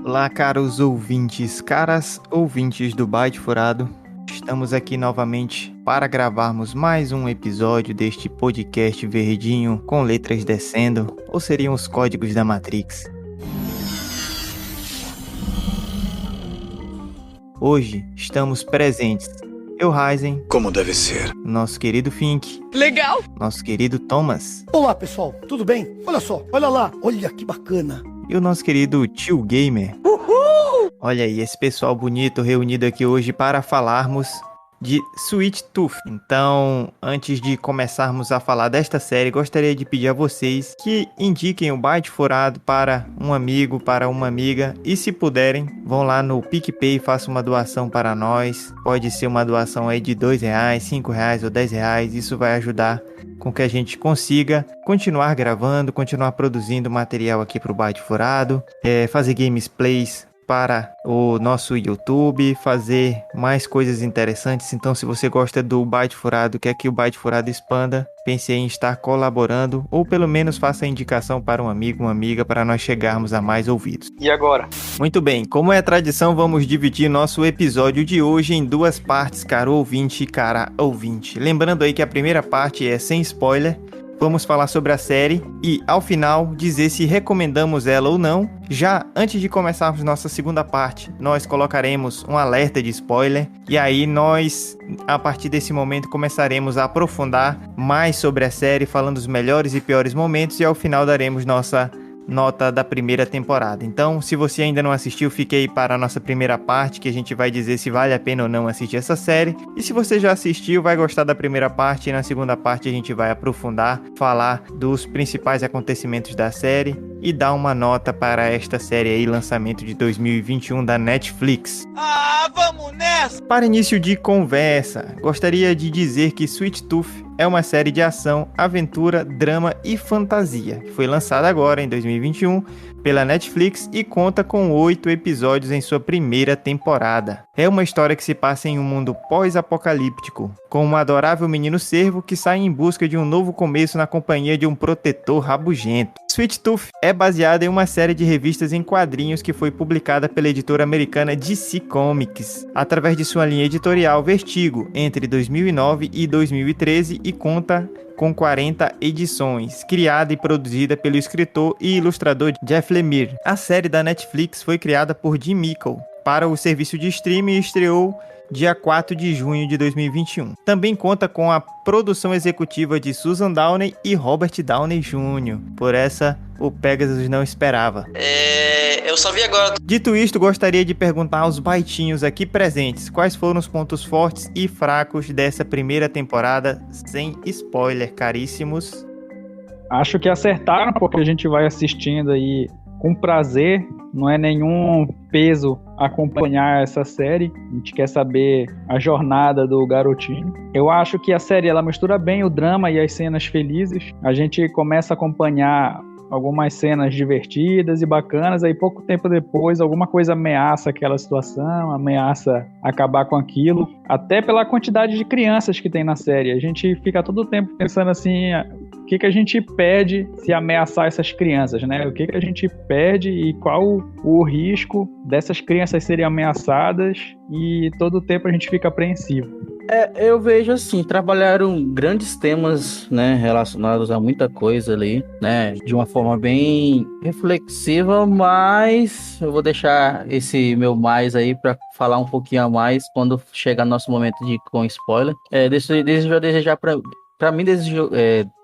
Olá, caros ouvintes, caras ouvintes do Byte Furado. Estamos aqui novamente para gravarmos mais um episódio deste podcast verdinho com letras descendo, ou seriam os códigos da Matrix. Hoje estamos presentes, eu, Ryzen, como deve ser, nosso querido Fink, legal, nosso querido Thomas. Olá pessoal, tudo bem? Olha só, olha lá, olha que bacana. E o nosso querido Tio Gamer. Uhul! Olha aí, esse pessoal bonito reunido aqui hoje para falarmos de Sweet Tooth. Então, antes de começarmos a falar desta série, gostaria de pedir a vocês que indiquem o Byte Furado para um amigo, para uma amiga. E se puderem, vão lá no PicPay e façam uma doação para nós. Pode ser uma doação aí de R$2, R$5 ou R$10. Isso vai ajudar com que a gente consiga continuar gravando, continuar produzindo material aqui para o Byte Furado, fazer gameplays para o nosso YouTube, fazer mais coisas interessantes. Então, se você gosta do Byte Furado, quer que o Byte Furado expanda, pense em estar colaborando, ou pelo menos faça a indicação para um amigo, uma amiga, para nós chegarmos a mais ouvidos. E agora? Muito bem, como é tradição, vamos dividir nosso episódio de hoje em duas partes, caro ouvinte e cara ouvinte. Lembrando aí que a primeira parte é sem spoiler. Vamos falar sobre a série e, ao final, dizer se recomendamos ela ou não. Já antes de começarmos nossa segunda parte, nós colocaremos um alerta de spoiler. E aí nós, a partir desse momento, começaremos a aprofundar mais sobre a série, falando os melhores e piores momentos. E ao final daremos nossa nota da primeira temporada. Então, se você ainda não assistiu, fique aí para a nossa primeira parte, que a gente vai dizer se vale a pena ou não assistir essa série. E se você já assistiu, vai gostar da primeira parte, e na segunda parte a gente vai aprofundar, falar dos principais acontecimentos da série e dar uma nota para esta série aí, lançamento de 2021 da Netflix. Ah, vamos nessa! Para início de conversa, gostaria de dizer que Sweet Tooth é uma série de ação, aventura, drama e fantasia, que foi lançada agora em 2021 pela Netflix e conta com 8 episódios em sua primeira temporada. É uma história que se passa em um mundo pós-apocalíptico, com um adorável menino cervo que sai em busca de um novo começo na companhia de um protetor rabugento. Sweet Tooth é baseada em uma série de revistas em quadrinhos que foi publicada pela editora americana DC Comics, através de sua linha editorial Vertigo, entre 2009 e 2013, e conta com 40 edições, criada e produzida pelo escritor e ilustrador Jeff Lemire. A série da Netflix foi criada por Jim Mickle para o serviço de streaming e estreou dia 4 de junho de 2021. Também conta com a produção executiva de Susan Downey e Robert Downey Jr. Por essa, o Pegasus não esperava. Eu só vi agora. Dito isto, gostaria de perguntar aos baitinhos aqui presentes quais foram os pontos fortes e fracos dessa primeira temporada, sem spoiler, caríssimos. Acho que acertaram, porque a gente vai assistindo aí com prazer, não é nenhum peso acompanhar essa série, a gente quer saber a jornada do garotinho. Eu acho que a série ela mistura bem o drama e as cenas felizes, a gente começa a acompanhar algumas cenas divertidas e bacanas, aí pouco tempo depois alguma coisa ameaça aquela situação, ameaça acabar com aquilo, até pela quantidade de crianças que tem na série. A gente fica todo o tempo pensando assim, o que a gente perde se ameaçar essas crianças, né? O que a gente perde e qual o risco dessas crianças serem ameaçadas, e todo o tempo a gente fica apreensivo. Eu vejo assim, trabalharam grandes temas, né, relacionados a muita coisa ali, né, de uma forma bem reflexiva, mas eu vou deixar esse meu mais aí para falar um pouquinho a mais quando chegar nosso momento de com spoiler. Desejo desejar para mim,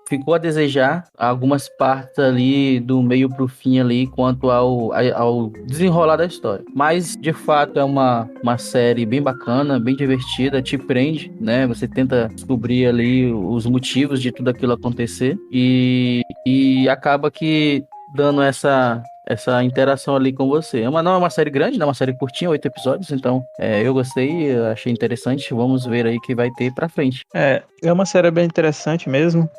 ficou a desejar algumas partes ali do meio pro fim ali quanto ao desenrolar da história. Mas, de fato, é uma série bem bacana, bem divertida, te prende, né? Você tenta descobrir ali os motivos de tudo aquilo acontecer e acaba que dando essa interação ali com você. Não é uma série grande, não é uma série curtinha, 8 episódios, então eu gostei, achei interessante, vamos ver aí o que vai ter pra frente. É uma série bem interessante mesmo.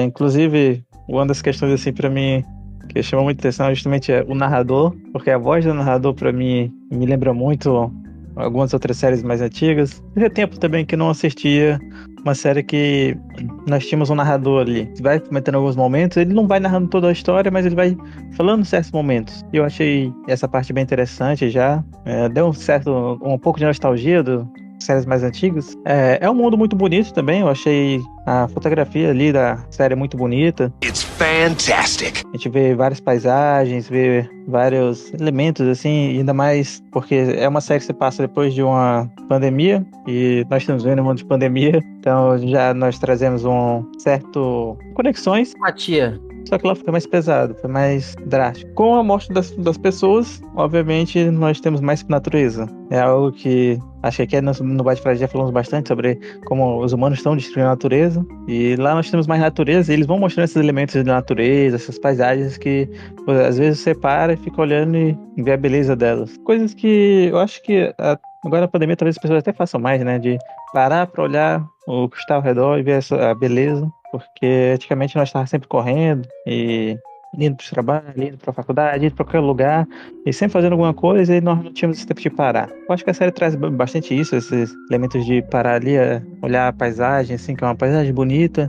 Inclusive, uma das questões assim pra mim que chama muita atenção justamente é o narrador, porque a voz do narrador pra mim me lembra muito algumas outras séries mais antigas. Fazia tempo também que não assistia uma série que nós tínhamos um narrador ali. Vai comentando alguns momentos, ele não vai narrando toda a história, mas ele vai falando certos momentos. E eu achei essa parte bem interessante já. Deu um pouco de nostalgia do séries mais antigas. É um mundo muito bonito também, eu achei a fotografia ali da série muito bonita. It's fantastic. A gente vê várias paisagens, vê vários elementos, assim, ainda mais porque é uma série que se passa depois de uma pandemia, e nós estamos vendo um mundo de pandemia, então já nós trazemos um certo conexões. Empatia. Só que lá foi mais pesado, foi mais drástico. Com a morte das pessoas, obviamente, nós temos mais natureza. É algo que acho que aqui no Bate Frase já falamos bastante sobre como os humanos estão destruindo a natureza. E lá nós temos mais natureza, e eles vão mostrando esses elementos de natureza, essas paisagens que às vezes você para e fica olhando e vê a beleza delas. Coisas que eu acho que agora na pandemia talvez as pessoas até façam mais, né? De parar para olhar o que está ao redor e ver a beleza. Porque antigamente nós estávamos sempre correndo e indo para o trabalho, indo para a faculdade, indo para qualquer lugar e sempre fazendo alguma coisa, e nós não tínhamos esse tempo de parar. Eu acho que a série traz bastante isso, esses elementos de parar ali, olhar a paisagem, assim, que é uma paisagem bonita,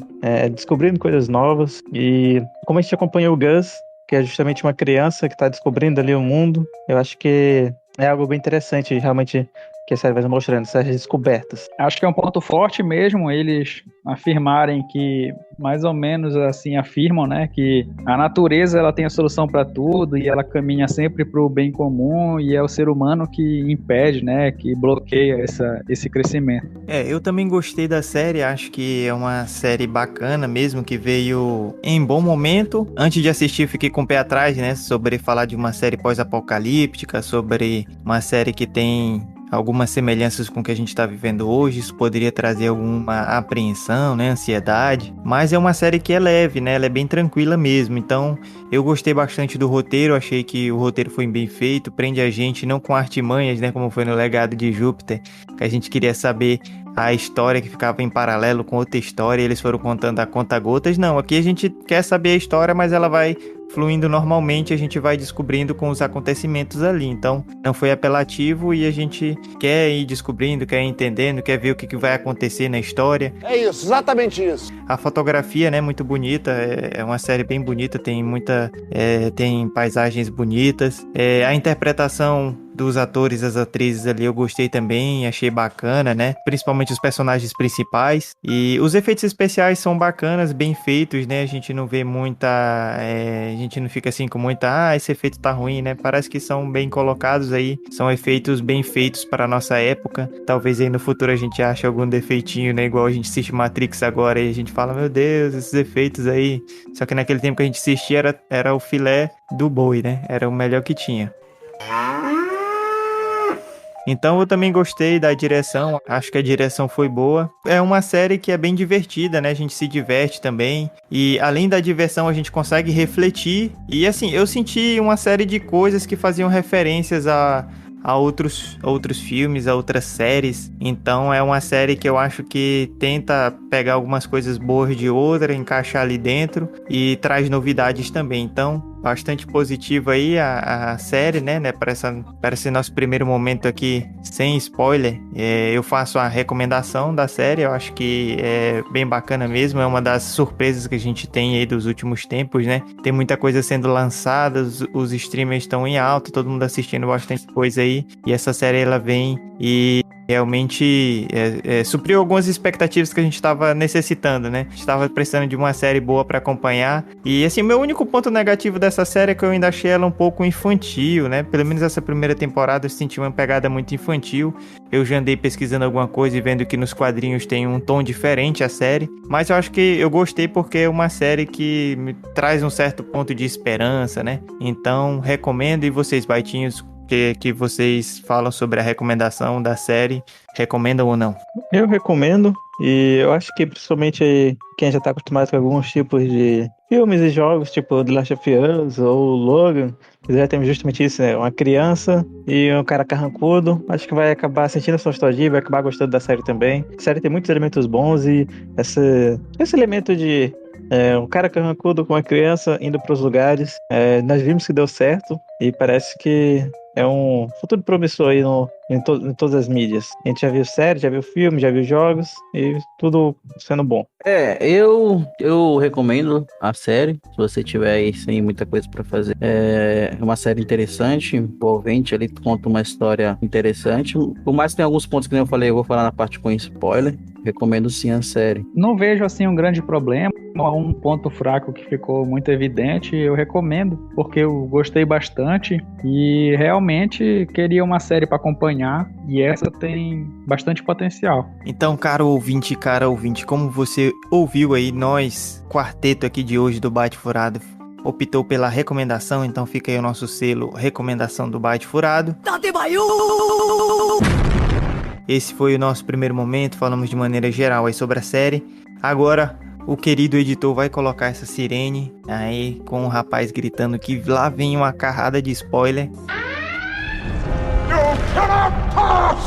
descobrindo coisas novas. E como a gente acompanhou o Gus, que é justamente uma criança que está descobrindo ali o mundo, eu acho que é algo bem interessante, realmente, que a série vai mostrando, essas descobertas. Acho que é um ponto forte mesmo eles afirmarem que, mais ou menos assim, afirmam, né, que a natureza ela tem a solução para tudo e ela caminha sempre para o bem comum, e é o ser humano que impede, né, que bloqueia esse crescimento. Eu também gostei da série, acho que é uma série bacana mesmo, que veio em bom momento. Antes de assistir, fiquei com o pé atrás, né, sobre falar de uma série pós-apocalíptica, sobre uma série que tem algumas semelhanças com o que a gente está vivendo hoje. Isso poderia trazer alguma apreensão, né, ansiedade, mas é uma série que é leve, né, ela é bem tranquila mesmo. Então eu gostei bastante do roteiro, achei que o roteiro foi bem feito, prende a gente não com artimanhas, né, como foi no Legado de Júpiter, que a gente queria saber a história que ficava em paralelo com outra história e eles foram contando a conta-gotas. Não, aqui a gente quer saber a história, mas ela vai fluindo normalmente, a gente vai descobrindo com os acontecimentos ali. Então não foi apelativo e a gente quer ir descobrindo, quer ir entendendo, quer ver o que vai acontecer na história. É isso, exatamente isso. A fotografia, né, muito bonita, é uma série bem bonita, tem tem paisagens bonitas, a interpretação dos atores e as atrizes ali eu gostei também, achei bacana, né? Principalmente os personagens principais. E os efeitos especiais são bacanas, bem feitos, né? A gente não vê muita... a gente não fica assim com muita... esse efeito tá ruim, né? Parece que são bem colocados aí. São efeitos bem feitos para a nossa época. Talvez aí no futuro a gente ache algum defeitinho, né? Igual a gente assiste Matrix agora e a gente fala, meu Deus, esses efeitos aí. Só que naquele tempo que a gente assistia era o filé do boi, né? Era o melhor que tinha. Então eu também gostei da direção, acho que a direção foi boa. É uma série que é bem divertida, né? A gente se diverte também. E além da diversão, a gente consegue refletir. E assim, eu senti uma série de coisas que faziam referências a outros filmes, a outras séries. Então é uma série que eu acho que tenta pegar algumas coisas boas de outra, encaixar ali dentro e traz novidades também. Então, bastante positiva aí a série, né? Para ser nosso primeiro momento aqui sem spoiler, eu faço a recomendação da série. Eu acho que é bem bacana mesmo, é uma das surpresas que a gente tem aí dos últimos tempos, né? Tem muita coisa sendo lançada, os streamers estão em alta, todo mundo assistindo bastante coisa aí, e essa série ela vem e realmente supriu algumas expectativas que a gente estava necessitando, né? A gente estava precisando de uma série boa para acompanhar. E assim, meu único ponto negativo dessa série é que eu ainda achei ela um pouco infantil, né? Pelo menos essa primeira temporada eu senti uma pegada muito infantil. Eu já andei pesquisando alguma coisa e vendo que nos quadrinhos tem um tom diferente a série, mas eu acho que eu gostei porque é uma série que me traz um certo ponto de esperança, né? Então recomendo. E vocês, baitinhos, que vocês falam sobre a recomendação da série, recomendam ou não? Eu recomendo, e eu acho que principalmente quem já tá acostumado com alguns tipos de filmes e jogos, tipo The Last of Us ou Logan, que já tem justamente isso, né? Uma criança e um cara carrancudo, acho que vai acabar sentindo essa nostalgia, vai acabar gostando da série também. A série tem muitos elementos bons e esse elemento de um cara carrancudo com uma criança indo para os lugares, nós vimos que deu certo e parece que é um futuro promissor aí em todas as mídias. A gente já viu série, já viu filme, já viu jogos, e tudo sendo bom. Eu recomendo a série, se você tiver aí sem muita coisa pra fazer. É uma série interessante, envolvente, ali conta uma história interessante. Por mais que tenha alguns pontos que nem eu falei, eu vou falar na parte com spoiler. Recomendo sim a série. Não vejo assim um grande problema, um ponto fraco que ficou muito evidente, eu recomendo, porque eu gostei bastante e realmente queria uma série para acompanhar, e essa tem bastante potencial. Então, cara ouvinte, como você ouviu aí, nós, quarteto aqui de hoje do Bate Furado, optou pela recomendação, então fica aí o nosso selo recomendação do Bate Furado. Esse foi o nosso primeiro momento, falamos de maneira geral aí sobre a série. Agora, o querido editor vai colocar essa sirene aí com o rapaz gritando que lá vem uma carrada de spoiler.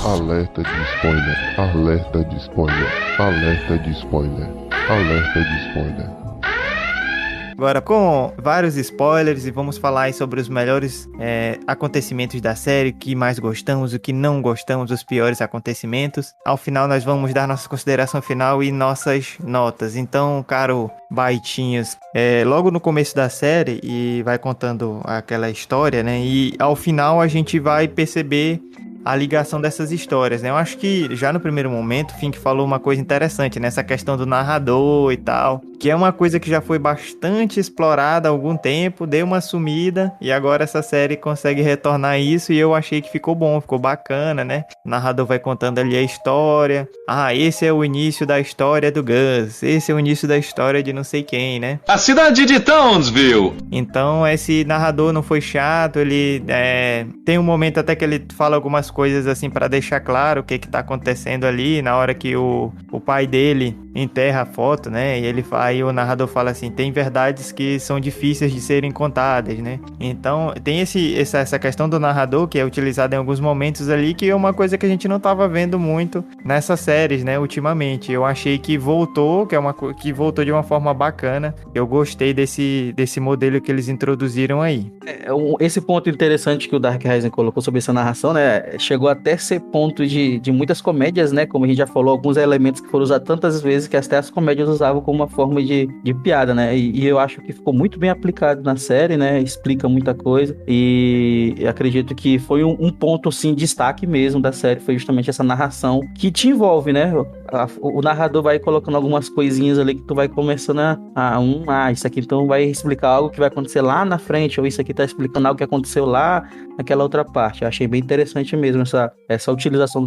Alerta de spoiler, alerta de spoiler, alerta de spoiler, alerta de spoiler. Agora com vários spoilers, e vamos falar aí sobre os melhores acontecimentos da série, o que mais gostamos, o que não gostamos, os piores acontecimentos. Ao final nós vamos dar nossa consideração final e nossas notas. Então, caro Baitinhos, logo no começo da série, e vai contando aquela história, né? E ao final a gente vai perceber a ligação dessas histórias, né? Eu acho que já no primeiro momento o Fink falou uma coisa interessante, né? Essa questão do narrador e tal, que é uma coisa que já foi bastante explorada há algum tempo, deu uma sumida, e agora essa série consegue retornar isso, e eu achei que ficou bom, ficou bacana, né? O narrador vai contando ali a história. Esse é o início da história do Gus, esse é o início da história de não sei quem, né? A cidade de Townsville. Então esse narrador não foi chato, ele tem um momento até que ele fala algumas coisas assim para deixar claro o que tá acontecendo ali na hora que o pai dele enterra a foto, né? E aí o narrador fala assim, tem verdades que são difíceis de serem contadas, né? Então tem essa questão do narrador que é utilizada em alguns momentos ali, que é uma coisa que a gente não tava vendo muito nessas séries, né? Ultimamente. Eu achei que voltou, que voltou de uma forma bacana. Eu gostei desse modelo que eles introduziram aí. Esse ponto interessante que o Dark Rising colocou sobre essa narração, né? Chegou até a ser ponto de muitas comédias, né? Como a gente já falou, alguns elementos que foram usados tantas vezes que até as comédias usavam como uma forma de piada, né? E eu acho que ficou muito bem aplicado na série, né? Explica muita coisa. E acredito que foi um ponto, assim, destaque mesmo da série. Foi justamente essa narração que te envolve, né? O narrador vai colocando algumas coisinhas ali que tu vai começando isso aqui então vai explicar algo que vai acontecer lá na frente, ou isso aqui tá explicando algo que aconteceu lá naquela outra parte. Eu achei bem interessante mesmo essa utilização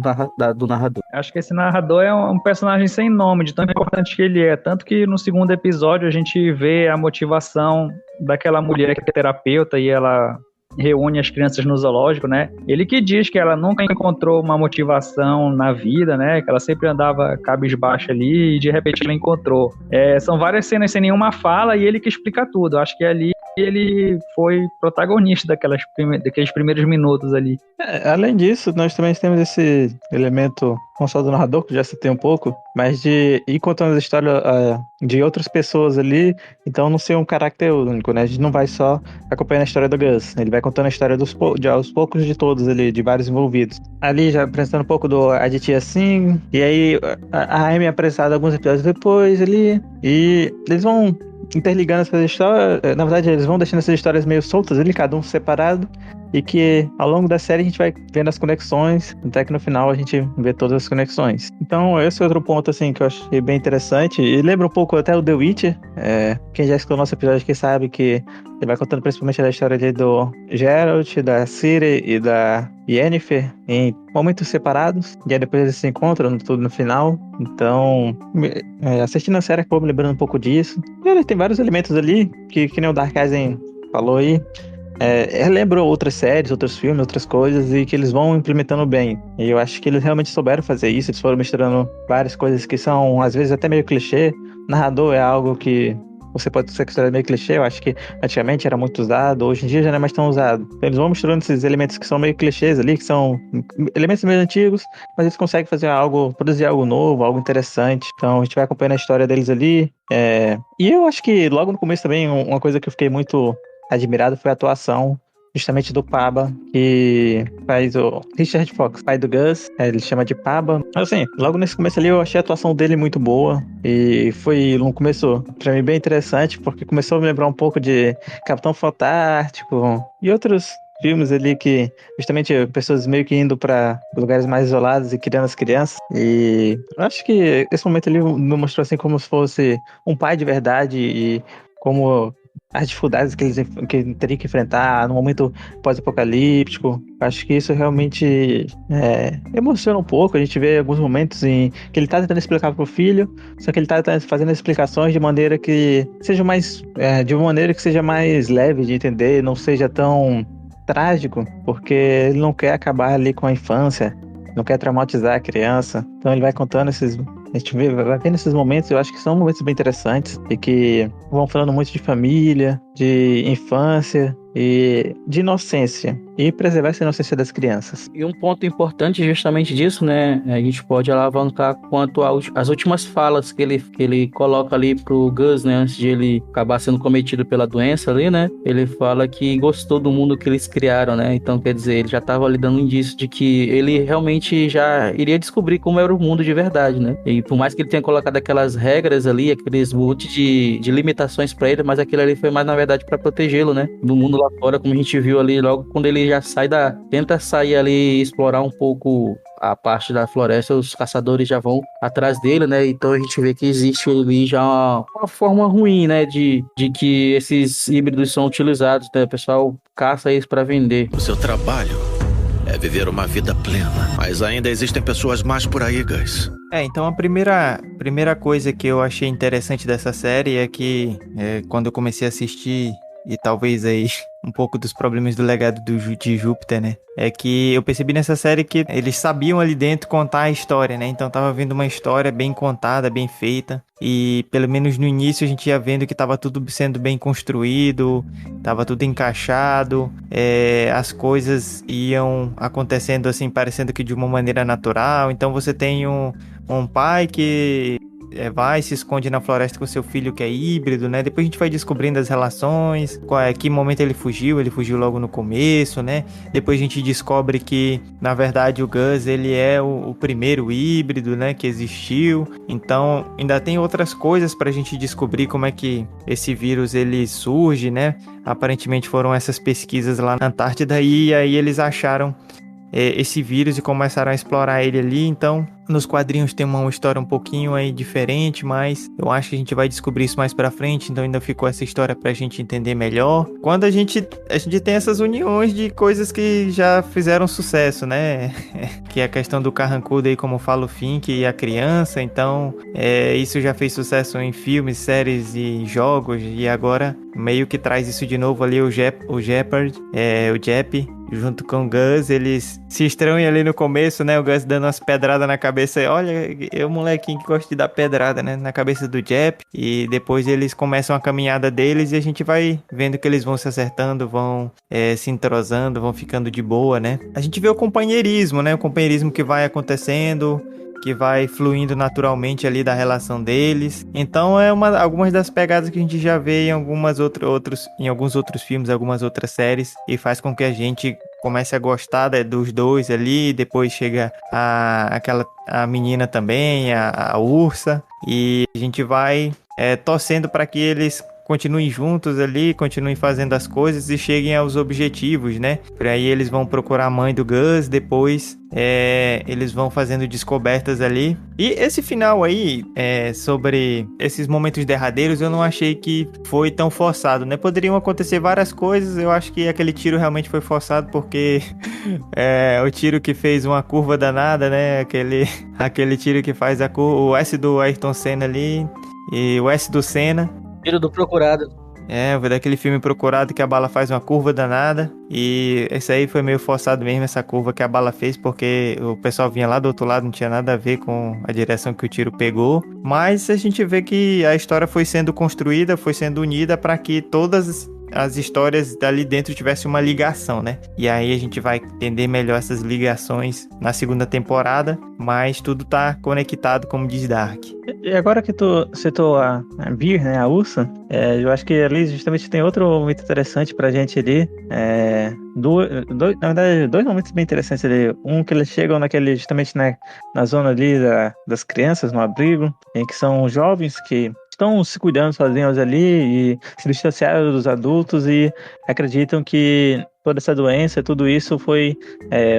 do narrador. Acho que esse narrador é um personagem sem nome, de tão importante que ele é. Tanto que no segundo episódio a gente vê a motivação daquela mulher que é terapeuta e ela reúne as crianças no zoológico, né? Ele que diz que ela nunca encontrou uma motivação na vida, né? Que ela sempre andava cabisbaixa ali e de repente ela encontrou. São várias cenas sem nenhuma fala e ele que explica tudo. Acho que ali ele foi protagonista daqueles primeiros minutos ali. Além disso, nós também temos esse elemento, não só do narrador, que já citei um pouco, mas de ir contando a história de outras pessoas ali, então não ser um caráter único, né? A gente não vai só acompanhando a história do Gus, ele vai contando a história aos poucos de todos ali, de vários envolvidos. Ali já apresentando um pouco do Aditi assim, e aí a Amy é apresentada alguns episódios depois ali, e eles vão interligando essas histórias. Na verdade, eles vão deixando essas histórias meio soltas ali, cada um separado, e que ao longo da série a gente vai vendo as conexões, até que no final a gente vê todas as conexões. Então esse é outro ponto assim que eu achei bem interessante, e lembra um pouco até o The Witcher. Quem já escutou o nosso episódio que sabe que ele vai contando principalmente da história ali do Geralt, da Ciri e da Yennefer em momentos separados, e aí depois eles se encontram tudo no final. Então assistindo a série acabou me lembrando um pouco disso. E ele tem vários elementos ali que nem o Dark Rising falou aí, lembrou outras séries, outros filmes, outras coisas, e que eles vão implementando bem. E eu acho que eles realmente souberam fazer isso. Eles foram misturando várias coisas que são, às vezes, até meio clichê. Narrador é algo que você pode ser considerado meio clichê. Eu acho que antigamente era muito usado, hoje em dia já não é mais tão usado. Então, eles vão misturando esses elementos que são meio clichês ali, que são elementos meio antigos, mas eles conseguem fazer produzir algo novo, algo interessante. Então a gente vai acompanhando a história deles ali. E eu acho que logo no começo também, uma coisa que eu fiquei muito admirado foi a atuação justamente do Paba, que faz o Richard Fox, pai do Gus, ele chama de Paba. Assim, logo nesse começo ali eu achei a atuação dele muito boa, e foi no começo pra mim bem interessante, porque começou a me lembrar um pouco de Capitão Fantástico e outros filmes ali que justamente pessoas meio que indo pra lugares mais isolados e criando as crianças. E eu acho que esse momento ali me mostrou assim como se fosse um pai de verdade e como as dificuldades que ele teria que enfrentar no momento pós-apocalíptico. Acho que isso realmente emociona um pouco. A gente vê alguns momentos em que ele tá tentando explicar pro filho, só que ele tá fazendo explicações de maneira que seja mais leve de entender, não seja tão trágico, porque ele não quer acabar ali com a infância, não quer traumatizar a criança. Então ele vai contando a gente vai vendo esses momentos. Eu acho que são momentos bem interessantes e que vão falando muito de família, de infância e de inocência, e preservar essa inocência das crianças. E um ponto importante justamente disso, né, a gente pode alavancar quanto às últimas falas que ele coloca ali pro Gus, né, antes de ele acabar sendo cometido pela doença ali, né, ele fala que gostou do mundo que eles criaram, né, então quer dizer, ele já estava ali dando um indício de que ele realmente já iria descobrir como era o mundo de verdade, né, e por mais que ele tenha colocado aquelas regras ali, aqueles monte de limitações para ele, mas aquilo ali foi mais na verdade para protegê-lo, né, do mundo lá fora, como a gente viu ali logo quando ele já tenta sair ali e explorar um pouco a parte da floresta, os caçadores já vão atrás dele, né? Então a gente vê que existe ali já uma forma ruim, né? De que esses híbridos são utilizados, né? O pessoal caça eles para vender. O seu trabalho é viver uma vida plena, mas ainda existem pessoas más por aí, Gus. Então a primeira coisa que eu achei interessante dessa série é que quando eu comecei a assistir, e talvez aí um pouco dos problemas do legado de Júpiter, né? É que eu percebi nessa série que eles sabiam ali dentro contar a história, né? Então tava vendo uma história bem contada, bem feita. E pelo menos no início a gente ia vendo que tava tudo sendo bem construído, tava tudo encaixado, as coisas iam acontecendo assim, parecendo que de uma maneira natural. Então você tem um pai que vai, se esconde na floresta com seu filho que é híbrido, né? Depois a gente vai descobrindo as relações, que momento ele fugiu logo no começo, né? Depois a gente descobre que, na verdade, o Gus, ele é o primeiro híbrido, né, que existiu. Então, ainda tem outras coisas pra gente descobrir como é que esse vírus, ele surge, né? Aparentemente foram essas pesquisas lá na Antártida e aí eles acharam esse vírus e começaram a explorar ele ali. Então nos quadrinhos tem uma história um pouquinho aí diferente, mas eu acho que a gente vai descobrir isso mais pra frente. Então ainda ficou essa história pra gente entender melhor. Quando a gente tem essas uniões de coisas que já fizeram sucesso, né? Que é a questão do carrancudo aí, como fala o Fink, e a criança. Então isso já fez sucesso em filmes, séries e jogos, e agora meio que traz isso de novo ali, o Jeopardy, o Jep, junto com o Gus. Eles se estranham ali no começo, né? O Gus dando umas pedradas na cabeça. Olha, eu molequinho que gosta de dar pedrada, né? Na cabeça do Jep. E depois eles começam a caminhada deles e a gente vai vendo que eles vão se acertando, vão se entrosando, vão ficando de boa, né? A gente vê o companheirismo, né? O companheirismo que vai acontecendo, que vai fluindo naturalmente ali da relação deles. Então algumas das pegadas que a gente já vê em alguns outros filmes, algumas outras séries, e faz com que a gente comece a gostar dos dois ali. Depois chega a menina também, a Ursa, e a gente vai torcendo para que eles continuem juntos ali, continuem fazendo as coisas e cheguem aos objetivos, né? Por aí eles vão procurar a mãe do Gus, depois eles vão fazendo descobertas ali. E esse final aí, sobre esses momentos derradeiros, eu não achei que foi tão forçado, né? Poderiam acontecer várias coisas. Eu acho que aquele tiro realmente foi forçado, porque o tiro que fez uma curva danada, né? Aquele tiro que faz o S do Ayrton Senna ali e o S do Senna. Tiro do Procurado. Foi daquele filme Procurado, que a bala faz uma curva danada. E esse aí foi meio forçado mesmo, essa curva que a bala fez, porque o pessoal vinha lá do outro lado, não tinha nada a ver com a direção que o tiro pegou. Mas a gente vê que a história foi sendo construída, foi sendo unida para que todas as histórias dali dentro tivessem uma ligação, né? E aí a gente vai entender melhor essas ligações na segunda temporada, mas tudo tá conectado, como diz Dark. E agora que tu citou a Beer, né, a ursa, eu acho que ali justamente tem outro momento interessante pra gente ali. Na verdade, dois momentos bem interessantes ali. Um que eles chegam justamente na zona ali das crianças, no abrigo, em que são jovens que estão se cuidando sozinhos ali e se distanciaram dos adultos e acreditam que toda essa doença, tudo isso foi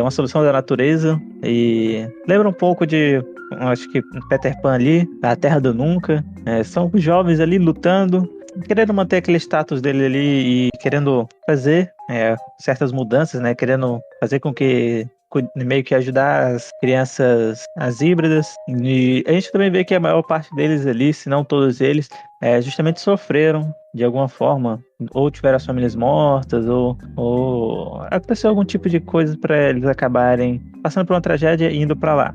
uma solução da natureza, e lembra um pouco de, acho que Peter Pan ali, a Terra do Nunca. São jovens ali lutando, querendo manter aquele status dele ali e querendo fazer certas mudanças, né? Querendo fazer com que meio que ajudar as crianças, as híbridas. E a gente também vê que a maior parte deles ali, se não todos eles, justamente sofreram de alguma forma, ou tiveram as famílias mortas, ou aconteceu algum tipo de coisa para eles acabarem passando por uma tragédia e indo para lá.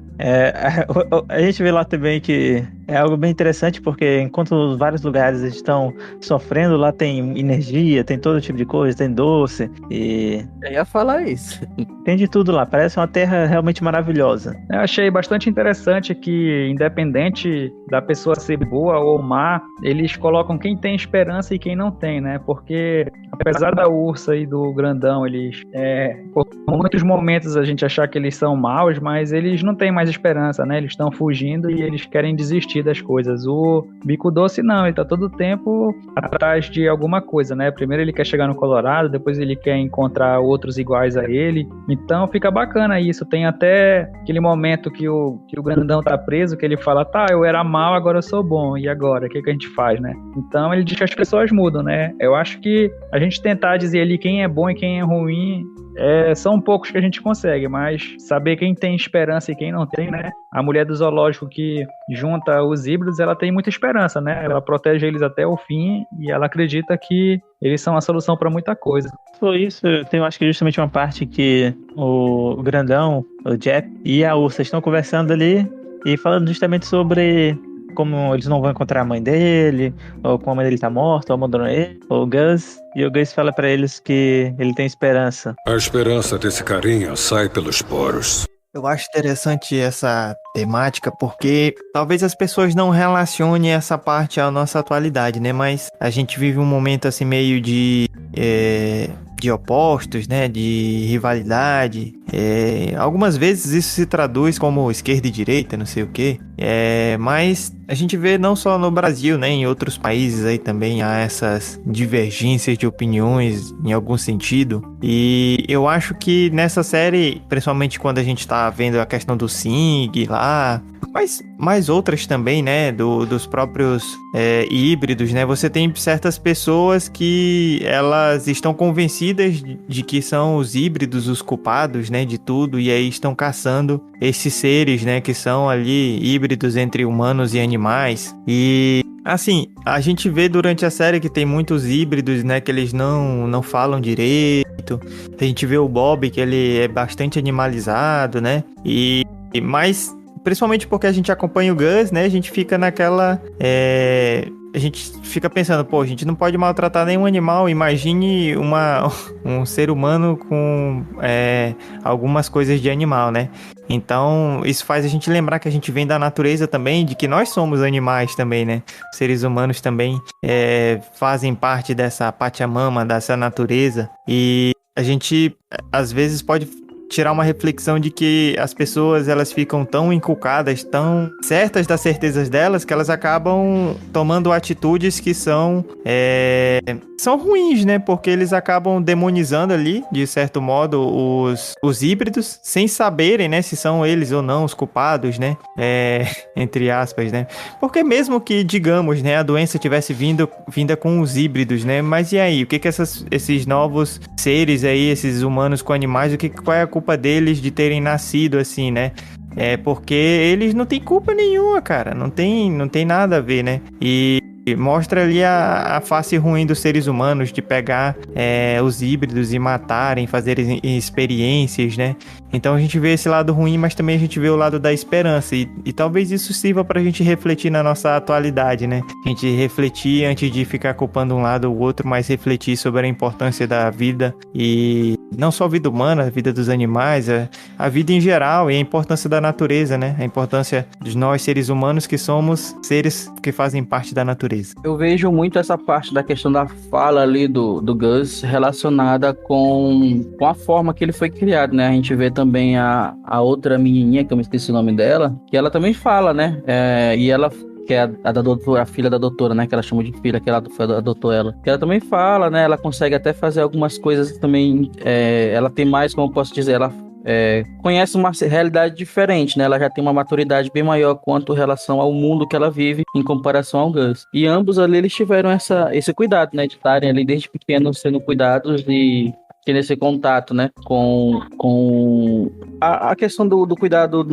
A gente vê lá também que é algo bem interessante, porque enquanto vários lugares estão sofrendo, lá tem energia, tem todo tipo de coisa, tem doce e... Eu ia falar isso. Tem de tudo lá, parece uma terra realmente maravilhosa. Eu achei bastante interessante que, independente da pessoa ser boa ou má, eles colocam quem tem esperança e quem não tem, né? Porque, apesar da ursa e do grandão, eles, por muitos momentos a gente achar que eles são maus, mas eles não têm mais esperança, né? Eles estão fugindo e eles querem desistir das coisas. O Bico Doce não, ele tá todo o tempo atrás de alguma coisa, né? Primeiro ele quer chegar no Colorado, depois ele quer encontrar outros iguais a ele. Então fica bacana isso. Tem até aquele momento que o grandão tá preso, que ele fala, tá, eu era mal, agora eu sou bom. E agora? O que a gente faz, né? Então ele diz que as pessoas mudam, né? Eu acho que a gente tentar dizer ali quem é bom e quem é ruim, são poucos que a gente consegue, mas saber quem tem esperança e quem não tem, né? A mulher do zoológico que junta os híbridos, ela tem muita esperança, né? Ela protege eles até o fim e ela acredita que eles são a solução para muita coisa. Foi isso, eu acho que justamente uma parte que o grandão, o Jeff e a ursa estão conversando ali e falando justamente sobre como eles não vão encontrar a mãe dele, ou como a mãe dele tá morta, ou abandonou ele, ou o Gus. E o Gus fala pra eles que ele tem esperança. A esperança desse carinha sai pelos poros. Eu acho interessante essa temática porque talvez as pessoas não relacionem essa parte à nossa atualidade, né? Mas a gente vive um momento assim meio de opostos, né? De rivalidade. Algumas vezes isso se traduz como esquerda e direita, não sei o quê. Mas a gente vê não só no Brasil, né? Em outros países aí também há essas divergências de opiniões em algum sentido. E eu acho que nessa série, principalmente quando a gente tá vendo a questão do Sing lá, mas mais outras também, né? Dos próprios híbridos, né? Você tem certas pessoas que elas estão convencidas de que são os híbridos os culpados, né? De tudo, e aí estão caçando esses seres, né? Que são ali híbridos entre humanos e animais. E assim, a gente vê durante a série que tem muitos híbridos, né? Que eles não falam direito. A gente vê o Bob, que ele é bastante animalizado, né? Mas principalmente porque a gente acompanha o Gus, né? A gente fica naquela... A gente fica pensando, pô, a gente não pode maltratar nenhum animal. Imagine um ser humano com algumas coisas de animal, né? Então, isso faz a gente lembrar que a gente vem da natureza também, de que nós somos animais também, né? Os seres humanos também fazem parte dessa Pachamama, dessa natureza. E a gente, às vezes, pode tirar uma reflexão de que as pessoas, elas ficam tão inculcadas, tão certas das certezas delas, que elas acabam tomando atitudes que são ruins, né? Porque eles acabam demonizando ali, de certo modo, os híbridos, sem saberem, né, se são eles ou não os culpados, né? Entre aspas, né? Porque mesmo que, digamos, né, a doença tivesse vinda com os híbridos, né? Mas e aí? O que esses novos seres aí, esses humanos com animais, qual é a culpa deles de terem nascido assim, né? Porque eles não têm culpa nenhuma, cara. Não tem nada a ver, né? E mostra ali a face ruim dos seres humanos, de pegar os híbridos e matarem, fazerem experiências, né? Então a gente vê esse lado ruim, mas também a gente vê o lado da esperança, e talvez isso sirva pra gente refletir na nossa atualidade, né? A gente refletir antes de ficar culpando um lado ou outro, mas refletir sobre a importância da vida, e não só a vida humana, a vida dos animais, a vida em geral, e a importância da natureza, né? A importância de nós, seres humanos, que somos seres que fazem parte da natureza. Eu vejo muito essa parte da questão da fala ali do Gus relacionada com a forma que ele foi criado, né? A gente vê também a outra menininha, que eu me esqueci o nome dela, que ela também fala, né? E ela... que é a da doutora, a filha da doutora, né? Que ela chama de filha, que ela adotou ela. Que ela também fala, né? Ela consegue até fazer algumas coisas também. Ela tem mais, como eu posso dizer, ela conhece uma realidade diferente, né? Ela já tem uma maturidade bem maior quanto em relação ao mundo que ela vive em comparação ao Gus. E ambos ali, eles tiveram esse cuidado, né? De estarem ali desde pequenos sendo cuidados e tendo esse contato, né, com a questão do cuidado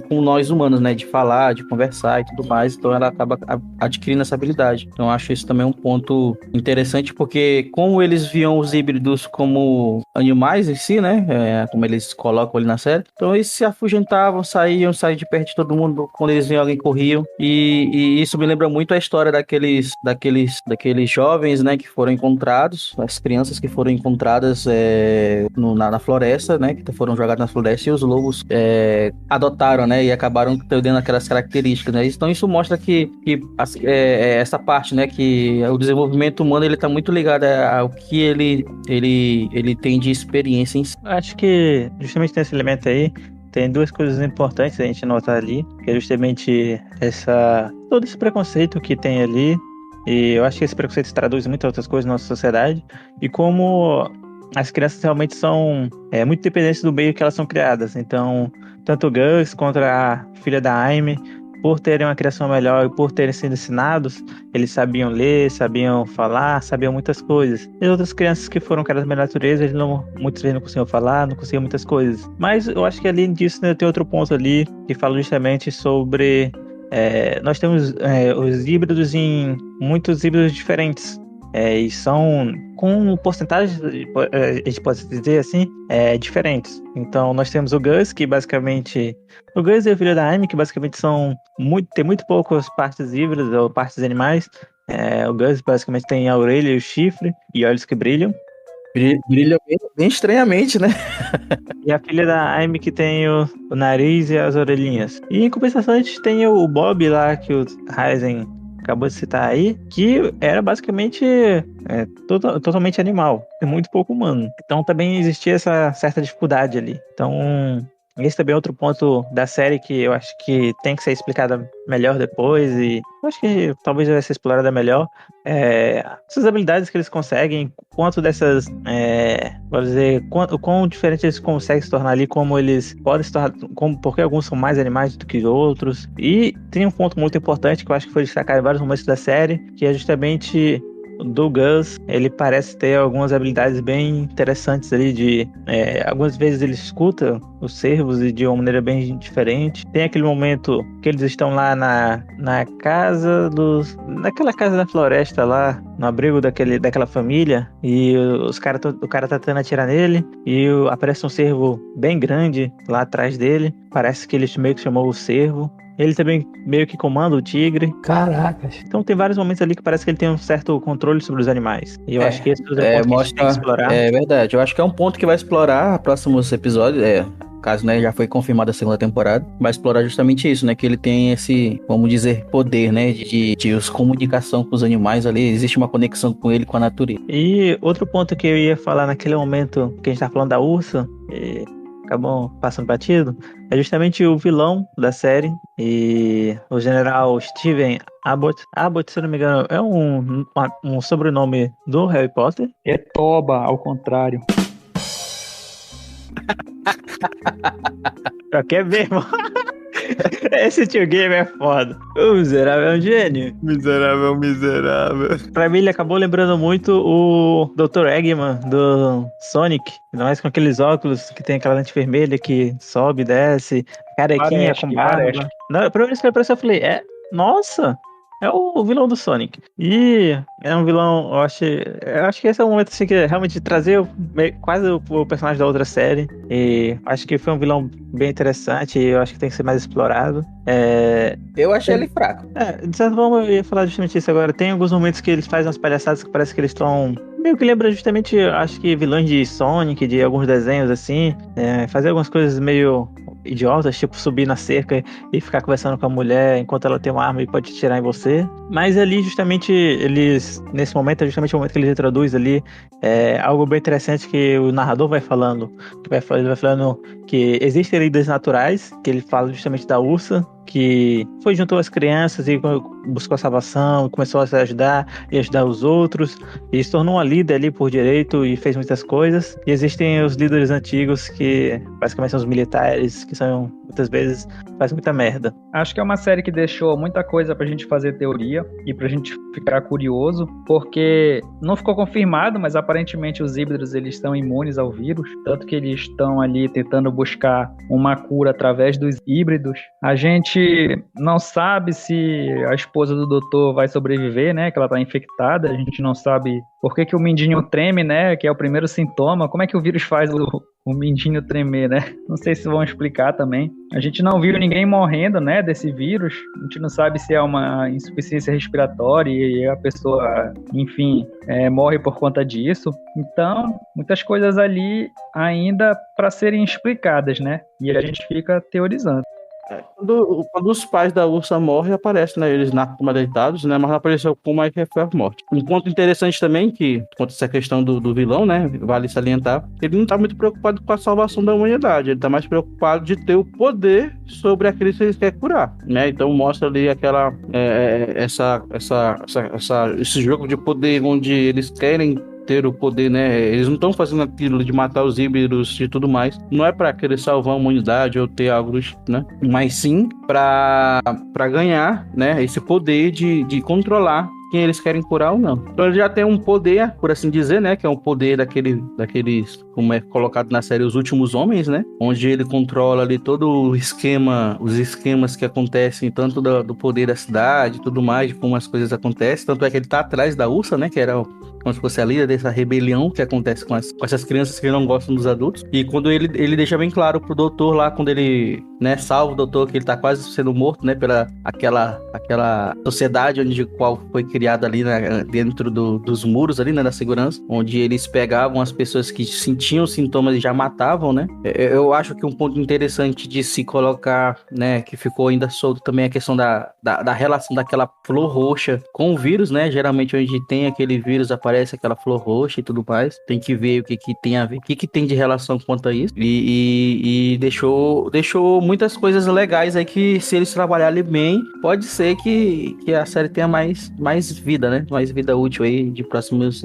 com nós humanos, né, de falar, de conversar e tudo mais. Então ela acaba adquirindo essa habilidade. Então eu acho isso também um ponto interessante, porque como eles viam os híbridos como animais em si, né, como eles colocam ali na série, então eles se afugentavam, saíam de perto de todo mundo, quando eles viam alguém corriam, e isso me lembra muito a história daqueles jovens, né, que foram encontrados, as crianças que foram encontradas na floresta, né, que foram jogados na floresta, e os lobos adotaram, né, e acabaram tendo aquelas características, né. Então isso mostra que essa parte, né, que o desenvolvimento humano, ele tá muito ligado ao que ele tem de experiência em si. Acho que justamente nesse elemento aí tem duas coisas importantes a gente notar ali, que é justamente todo esse preconceito que tem ali, e eu acho que esse preconceito se traduz em muitas outras coisas na nossa sociedade, e como as crianças realmente são muito dependentes do meio que elas são criadas. Então, tanto o Gus quanto a filha da Amy, por terem uma criação melhor e por terem sido ensinados, eles sabiam ler, sabiam falar, sabiam muitas coisas. E as outras crianças que foram criadas pela natureza, muitas vezes não conseguiam falar, não conseguiam muitas coisas. Mas eu acho que além disso, né, tem outro ponto ali que fala justamente sobre... nós temos os híbridos em muitos híbridos diferentes. E são com porcentagens, a gente pode dizer assim, diferentes. Então nós temos o Gus, que basicamente... O Gus e a filha da Amy, que basicamente tem muito poucas partes híbridas ou partes animais. O Gus basicamente tem a orelha e o chifre e olhos que brilham. Brilha bem estranhamente, né? E a filha da Amy, que tem o nariz e as orelhinhas. E em compensação a gente tem o Bob lá, que o Ryzen acabou de citar aí, que era basicamente totalmente animal, é muito pouco humano. Então também existia essa certa dificuldade ali. Então esse também é outro ponto da série que eu acho que tem que ser explicada melhor depois, e eu acho que talvez vai ser explorada melhor. Essas habilidades que eles conseguem, quanto dessas, vou dizer, quão diferente eles conseguem se tornar ali, como eles podem se tornar, porque alguns são mais animais do que outros. E tem um ponto muito importante que eu acho que foi destacado em vários momentos da série, que é justamente do Gus. Ele parece ter algumas habilidades bem interessantes ali, algumas vezes ele escuta os cervos e de uma maneira bem diferente. Tem aquele momento que eles estão lá naquela casa da floresta lá, no abrigo daquela família, e o cara tá tentando atirar nele, e aparece um cervo bem grande lá atrás dele. Parece que ele meio que chamou o cervo. Ele também meio que comanda o tigre. Caracas. Então tem vários momentos ali que parece que ele tem um certo controle sobre os animais. E eu acho que esse é o ponto que a gente tem que explorar. É verdade. Eu acho que é um ponto que vai explorar próximos episódios. Caso, né, já foi confirmada a segunda temporada, vai explorar justamente isso, né, que ele tem esse, vamos dizer, poder, né, de comunicação com os animais ali, existe uma conexão com ele, com a natureza. E outro ponto que eu ia falar naquele momento que a gente tá falando da ursa, e acabou passando batido, é justamente o vilão da série, e o general Steven Abbott. Abbott, se eu não me engano, é um sobrenome do Harry Potter. É Toba, ao contrário. Quer ver, mano? Esse tio game é foda. O miserável é um gênio. Miserável. Pra mim, ele acabou lembrando muito o Dr. Eggman do Sonic. Ainda mais com aqueles óculos que tem aquela lente vermelha que sobe e desce. Carequinha com barba. Na primeira vez que ele apareceu, eu falei, nossa, é o vilão do Sonic. E é um vilão, eu acho que esse é o momento assim, que é realmente de trazer quase o personagem da outra série. E acho que foi um vilão bem interessante e eu acho que tem que ser mais explorado. Eu achei ele fraco. De certa forma, eu ia falar justamente isso agora. Tem alguns momentos que eles fazem umas palhaçadas que parece que eles estão... meio que lembra justamente, acho que vilões de Sonic, de alguns desenhos assim. Fazer algumas coisas meio idiotas, tipo subir na cerca e ficar conversando com a mulher enquanto ela tem uma arma e pode tirar em você. Mas ali justamente nesse momento é justamente o momento que eles introduzem ali algo bem interessante que o narrador vai falando. Ele vai falando que existem líderes naturais, que ele fala justamente da Ursa, que foi junto às crianças e buscou a salvação, começou a se ajudar e ajudar os outros, e se tornou uma líder ali por direito e fez muitas coisas. E existem os líderes antigos que basicamente são os militares, que são muitas vezes fazem muita merda. Acho que é uma série que deixou muita coisa pra gente fazer teoria e pra gente ficar curioso, porque não ficou confirmado, mas aparentemente os híbridos eles estão imunes ao vírus, tanto que eles estão ali tentando buscar uma cura através dos híbridos. A gente não sabe se a esposa do doutor vai sobreviver, né, que ela tá infectada. A gente não sabe por que o mindinho treme, né, que é o primeiro sintoma. Como é que o vírus faz o mindinho tremer, né? Não sei se vão explicar também. A gente não viu ninguém morrendo, né, desse vírus. A gente não sabe se é uma insuficiência respiratória e a pessoa, enfim, morre por conta disso. Então, muitas coisas ali ainda para serem explicadas, né? E a gente fica teorizando. Quando os pais da Ursa morrem, aparece, né? Eles na cama deitados, né? Mas não apareceu como é que foi a morte. Um ponto interessante também, que quanto a essa questão do vilão, né? Vale salientar, ele não tá muito preocupado com a salvação da humanidade. Ele tá mais preocupado de ter o poder sobre aqueles que ele quer curar, né? Então mostra ali aquela esse jogo de poder onde eles querem ter o poder, né? Eles não estão fazendo aquilo de matar os híbridos e tudo mais. Não é para querer salvar a humanidade ou ter algo, né? Mas sim para ganhar, né? Esse poder de controlar quem eles querem curar ou não. Então ele já tem um poder, por assim dizer, né? Que é um poder daqueles, como é colocado na série, Os Últimos Homens, né? Onde ele controla ali todo o esquema, os esquemas que acontecem, tanto do poder da cidade e tudo mais, de como as coisas acontecem. Tanto é que ele tá atrás da Ursa, né? Que era como se fosse a líder dessa rebelião que acontece com essas crianças que não gostam dos adultos. E quando ele deixa bem claro pro doutor lá, quando ele, né, salva o doutor, que ele tá quase sendo morto, né, pela aquela sociedade onde qual foi criada ali, né, dentro dos muros ali, né, da segurança, onde eles pegavam as pessoas que sentiam sintomas e já matavam, né. Eu acho que um ponto interessante de se colocar, né, que ficou ainda solto também, é a questão da relação daquela flor roxa com o vírus, né. Geralmente onde tem aquele vírus aparece aquela flor roxa e tudo mais. Tem que ver o que tem a ver, o que tem de relação quanto a isso. E deixou muitas coisas legais aí que, se eles trabalharem bem, pode ser que a série tenha mais vida, né? Mais vida útil aí de próximas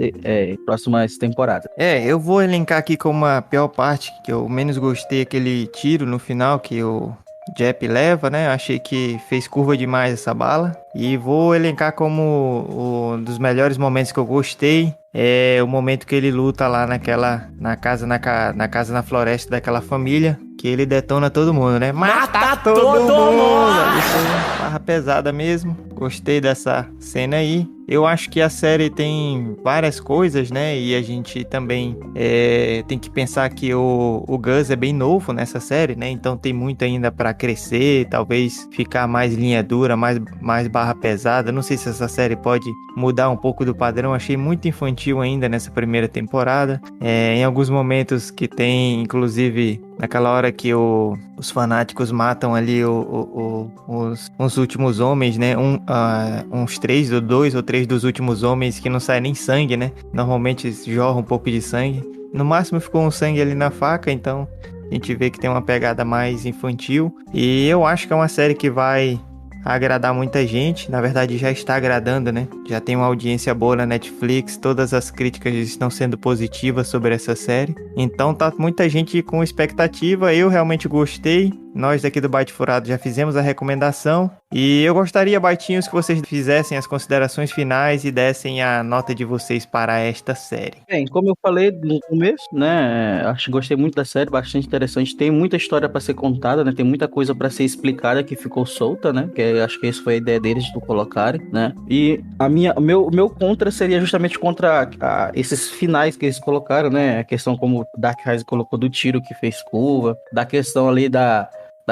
temporadas. Eu vou elencar aqui como a pior parte, que eu menos gostei, aquele tiro no final que o Jep leva, né? Achei que fez curva demais essa bala. E vou elencar como um dos melhores momentos que eu gostei. É o momento que ele luta lá na casa na floresta daquela família, que ele detona todo mundo, né? Mata todo mundo! Isso é barra pesada mesmo. Gostei dessa cena aí. Eu acho que a série tem várias coisas, né? E a gente também tem que pensar que o Gus é bem novo nessa série, né? Então tem muito ainda pra crescer, talvez ficar mais linha dura, mais barra pesada. Não sei se essa série pode mudar um pouco do padrão. Achei muito infantil ainda nessa primeira temporada. Em alguns momentos que tem, inclusive, naquela hora que os fanáticos matam ali os últimos homens, né? Uns 2 ou 3 dos últimos homens que não sai nem sangue, né? Normalmente jorra um pouco de sangue. No máximo ficou um sangue ali na faca, então a gente vê que tem uma pegada mais infantil. E eu acho que é uma série que vai agradar muita gente. Na verdade já está agradando, né? Já tem uma audiência boa na Netflix, todas as críticas estão sendo positivas sobre essa série. Então tá muita gente com expectativa, eu realmente gostei. Nós daqui do Byte Furado já fizemos a recomendação. E eu gostaria, Baitinhos, que vocês fizessem as considerações finais e dessem a nota de vocês para esta série. Bem, como eu falei no começo, né, acho que gostei muito da série, bastante interessante. Tem muita história para ser contada, né, tem muita coisa para ser explicada que ficou solta, né, que acho que essa foi a ideia deles de colocarem, né. E o meu contra seria justamente contra esses finais que eles colocaram, né, a questão como o Dark Rise colocou do tiro que fez curva, da questão ali da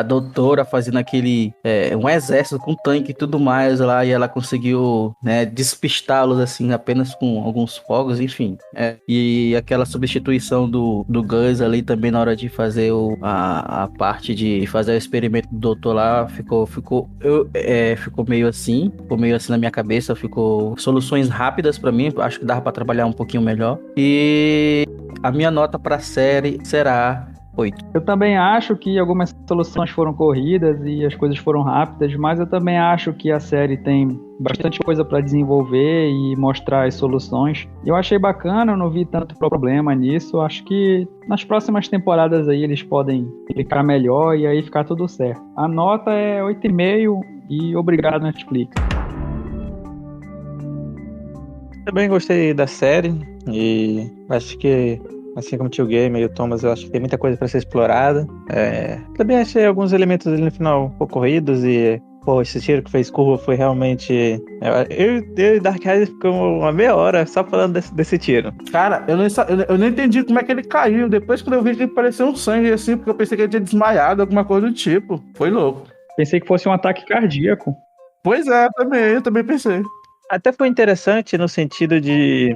doutora fazendo aquele um exército com tanque e tudo mais lá, e ela conseguiu, né, despistá-los assim apenas com alguns fogos, enfim. E aquela substituição do Gus ali também na hora de fazer a parte de fazer o experimento do doutor lá, ficou meio assim na minha cabeça, ficou soluções rápidas pra mim, acho que dava pra trabalhar um pouquinho melhor. E a minha nota pra série será 8. Eu também acho que algumas soluções foram corridas e as coisas foram rápidas, mas eu também acho que a série tem bastante coisa para desenvolver e mostrar as soluções. Eu achei bacana, eu não vi tanto problema nisso. Acho que nas próximas temporadas aí eles podem ficar melhor e aí ficar tudo certo. A nota é 8,5 e obrigado, Netflix. Também gostei da série e acho que, assim como o Tio Game e o Thomas, eu acho que tem muita coisa para ser explorada. Também achei alguns elementos ali no final um pouco corridos e, esse tiro que fez curva foi realmente... Eu e Dark Rise ficamos uma meia hora só falando desse tiro. Cara, eu não entendi como é que ele caiu. Depois que eu vi que ele pareceu um sangue assim, porque eu pensei que ele tinha desmaiado, alguma coisa do tipo. Foi louco. Pensei que fosse um ataque cardíaco. Pois é, eu também pensei. Até foi interessante no sentido de...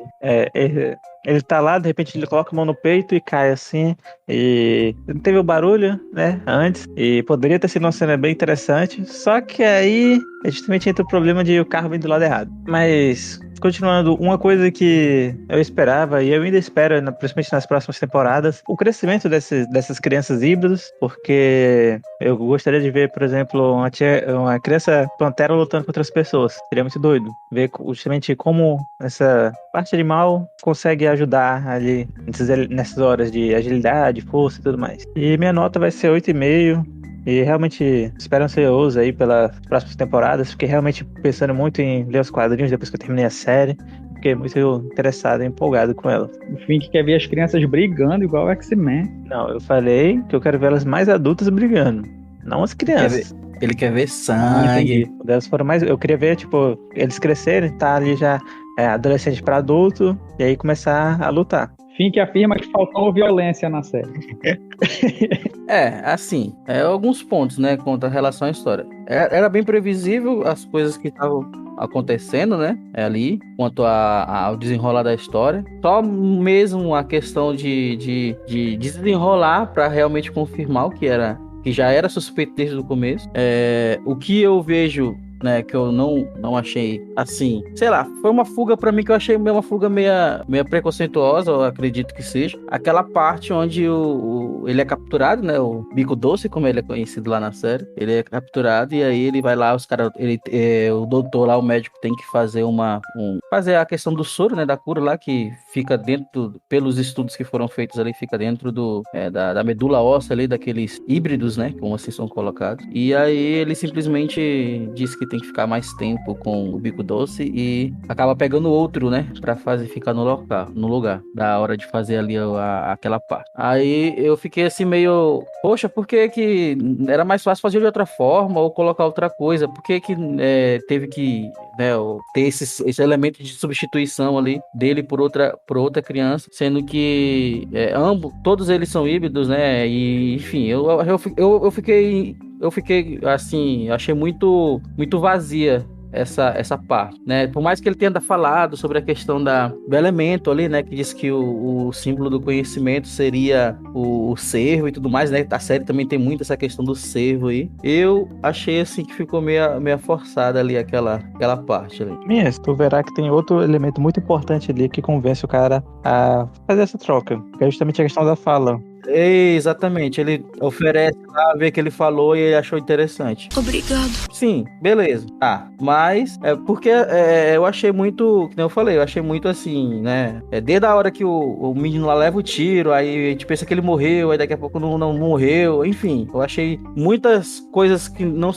ele tá lá, de repente ele coloca a mão no peito e cai assim, e não teve o barulho, né, antes, e poderia ter sido uma cena bem interessante, só que aí justamente entra o problema de o carro vir do lado errado. Mas, continuando, uma coisa que eu esperava, e eu ainda espero, principalmente nas próximas temporadas, o crescimento dessas crianças híbridas, porque eu gostaria de ver, por exemplo, uma criança pantera lutando contra as pessoas. Seria muito doido ver justamente como essa parte animal consegue ajudar ali nessas horas de agilidade, força e tudo mais. E minha nota vai ser 8,5. E realmente espero ansioso aí pelas próximas temporadas. Fiquei realmente pensando muito em ler os quadrinhos depois que eu terminei a série. Fiquei muito interessado e empolgado com ela. Enfim, que quer ver as crianças brigando igual o X-Men. Não, eu falei que eu quero ver elas mais adultas brigando, não as crianças. Ele quer ver sangue. Elas foram mais... Eu queria ver, tipo, eles crescerem, tá ali já adolescente pra adulto, e aí começar a lutar. Fim que afirma que faltou violência na série. Assim, alguns pontos, né, quanto a relação à história. Era bem previsível as coisas que estavam acontecendo, né, ali, quanto ao desenrolar da história. Só mesmo a questão de desenrolar para realmente confirmar o que já era suspeito desde o começo. O que eu vejo, né, que eu não achei assim, sei lá, foi uma fuga pra mim que eu achei uma fuga meia preconceituosa, eu acredito que seja. Aquela parte onde ele é capturado, né, o Bico Doce, como ele é conhecido lá na série, ele é capturado e aí ele vai lá, os caras, o doutor lá, o médico tem que fazer fazer a questão do soro, né, da cura lá, que fica dentro, pelos estudos que foram feitos ali, fica dentro da medula óssea ali, daqueles híbridos, né, como assim são colocados. E aí ele simplesmente diz que tem que ficar mais tempo com o Bico Doce e acaba pegando outro, né, pra ficar no lugar, da hora de fazer ali aquela parte. Aí eu fiquei assim meio, poxa, por que era mais fácil fazer de outra forma ou colocar outra coisa? Por que teve que, né, ter esse elemento de substituição ali dele por outra criança, sendo que todos eles são híbridos, né, e enfim, eu fiquei assim, achei muito vazia essa parte, né? Por mais que ele tenha falado sobre a questão do elemento ali, né? Que diz que o símbolo do conhecimento seria o cervo e tudo mais, né? A série também tem muito essa questão do cervo aí. Eu achei assim que ficou meio forçada ali aquela parte ali. Mas tu verá que tem outro elemento muito importante ali que convence o cara a fazer essa troca, que é justamente a questão da fala. Exatamente, ele oferece ver que ele falou e ele achou interessante. Obrigado. Sim, beleza. Tá. Mas é porque eu achei muito, como eu falei, eu achei muito assim, né? Desde a hora que o menino lá leva o tiro, aí a gente pensa que ele morreu, aí daqui a pouco não morreu. Enfim, eu achei muitas coisas que não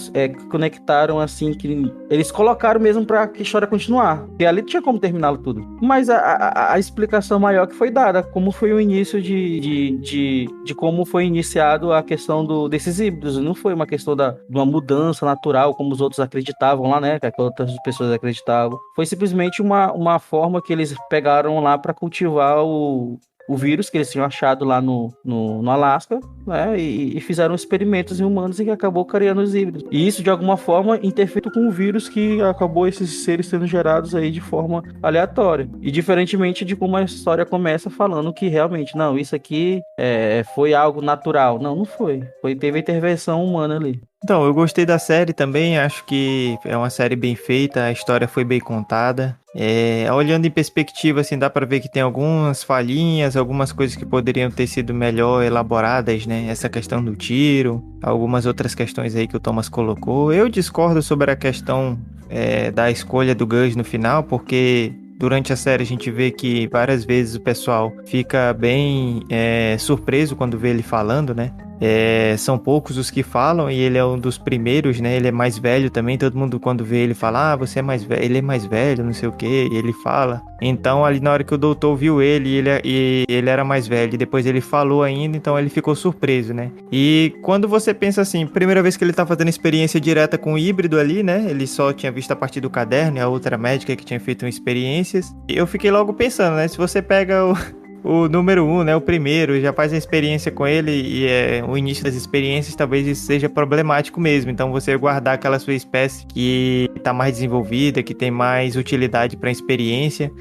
conectaram assim, que eles colocaram mesmo pra que a história continuar. Porque ali tinha como terminá-lo tudo. Mas a explicação maior que foi dada, como foi o início de como foi iniciado a questão desses híbridos. Não foi uma questão de uma mudança natural, como os outros acreditavam lá, né? Que outras pessoas acreditavam. Foi simplesmente uma forma que eles pegaram lá para cultivar o vírus que eles tinham achado lá no Alasca, né? E fizeram experimentos em humanos e que acabou criando os híbridos. E isso, de alguma forma, interferiu com o vírus que acabou esses seres sendo gerados aí de forma aleatória. E diferentemente de como a história começa falando que realmente, não, isso aqui foi algo natural. Não foi. Teve intervenção humana ali. Então, eu gostei da série também, acho que é uma série bem feita, a história foi bem contada. Olhando em perspectiva, assim, dá pra ver que tem algumas falhinhas, algumas coisas que poderiam ter sido melhor elaboradas, né? Essa questão do tiro, algumas outras questões aí que o Thomas colocou. Eu discordo sobre a questão da escolha do Gus no final, porque durante a série a gente vê que várias vezes o pessoal fica bem surpreso quando vê ele falando, né? São poucos os que falam e ele é um dos primeiros, né? Ele é mais velho também, todo mundo quando vê ele fala, você é mais velho, ele é mais velho, não sei o que, e ele fala. Então ali na hora que o doutor viu ele era mais velho, e depois ele falou ainda, então ele ficou surpreso, né? E quando você pensa assim, primeira vez que ele tá fazendo experiência direta com o híbrido ali, né? Ele só tinha visto a partir do caderno e a outra médica que tinha feito experiências. E eu fiquei logo pensando, né? Se você pega o número 1, né, o primeiro, já faz a experiência com ele e o início das experiências, talvez isso seja problemático mesmo. Então você guardar aquela sua espécie que está mais desenvolvida, que tem mais utilidade para experiência,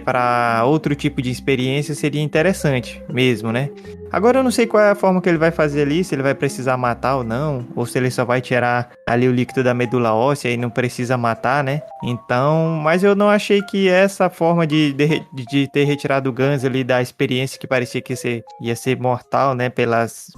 para outro tipo de experiência seria interessante mesmo, né? Agora eu não sei qual é a forma que ele vai fazer ali, se ele vai precisar matar ou não, ou se ele só vai tirar ali o líquido da medula óssea e não precisa matar, né? Então, mas eu não achei que essa forma de ter retirado o Gus ali da experiência que parecia que ia ser mortal, né? Pelas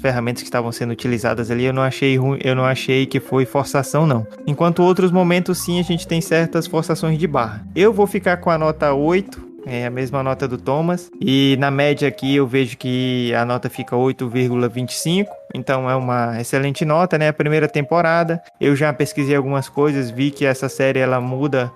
ferramentas que estavam sendo utilizadas ali, eu não achei ruim, eu não achei que foi forçação, não. Enquanto outros momentos, sim, a gente tem certas forçações de barra. Eu vou ficar com a nota 8. É a mesma nota do Thomas. E na média aqui eu vejo que a nota fica 8,25. Então é uma excelente nota, né? A primeira temporada. Eu já pesquisei algumas coisas, vi que essa série ela muda.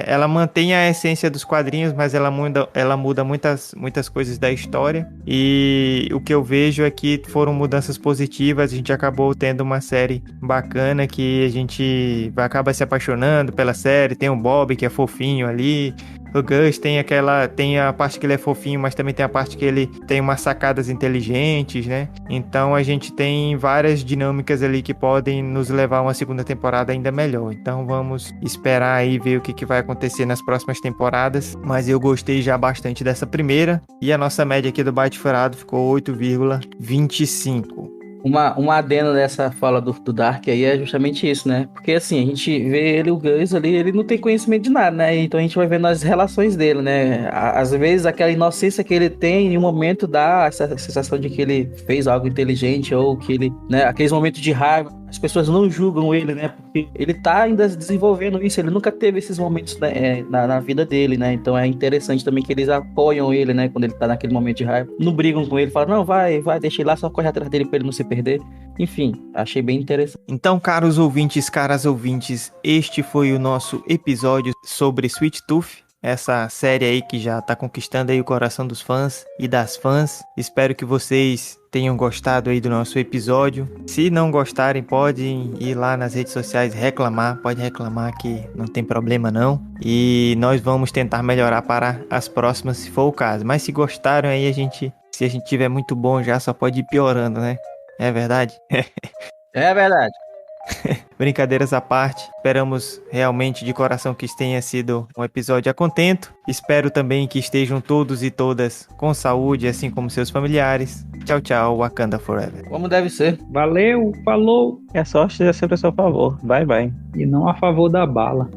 Ela mantém a essência dos quadrinhos, mas ela muda muitas coisas da história. E o que eu vejo é que foram mudanças positivas. A gente acabou tendo uma série bacana que a gente acaba se apaixonando pela série. Tem o Bob, que é fofinho ali. O Gus tem a parte que ele é fofinho, mas também tem a parte que ele tem umas sacadas inteligentes, né? Então a gente tem várias dinâmicas ali que podem nos levar a uma segunda temporada ainda melhor. Então vamos esperar aí ver o que vai acontecer nas próximas temporadas. Mas eu gostei já bastante dessa primeira. E a nossa média aqui do Bate Furado ficou 8,25. Uma adenda dessa fala do Dark aí é justamente isso, né? Porque assim, a gente vê o Gus ali, ele não tem conhecimento de nada, né? Então a gente vai vendo as relações dele, né? Às vezes aquela inocência que ele tem em um momento dá essa sensação de que ele fez algo inteligente ou que ele, né? Aqueles momentos de raiva, as pessoas não julgam ele, né? Porque ele tá ainda desenvolvendo isso, ele nunca teve esses momentos, né, na vida dele, né? Então é interessante também que eles apoiam ele, né? Quando ele tá naquele momento de raiva. Não brigam com ele, falam, não, vai, deixa ele lá, só corre atrás dele pra ele não se perder. Enfim, achei bem interessante. Então, caros ouvintes, caras ouvintes, este foi o nosso episódio sobre Sweet Tooth. Essa série aí que já tá conquistando aí o coração dos fãs e das fãs. Espero que vocês tenham gostado aí do nosso episódio. Se não gostarem, podem ir lá nas redes sociais reclamar. Pode reclamar que não tem problema não. E nós vamos tentar melhorar para as próximas, se for o caso. Mas se gostaram aí, se a gente tiver muito bom já, só pode ir piorando, né? É verdade? É verdade. Brincadeiras à parte, esperamos realmente de coração que tenha sido um episódio a contento. Espero também que estejam todos e todas com saúde, assim como seus familiares. Tchau, tchau, Wakanda Forever. Como deve ser. Valeu, falou. E a sorte é sempre a seu favor. Bye, bye. E não a favor da bala.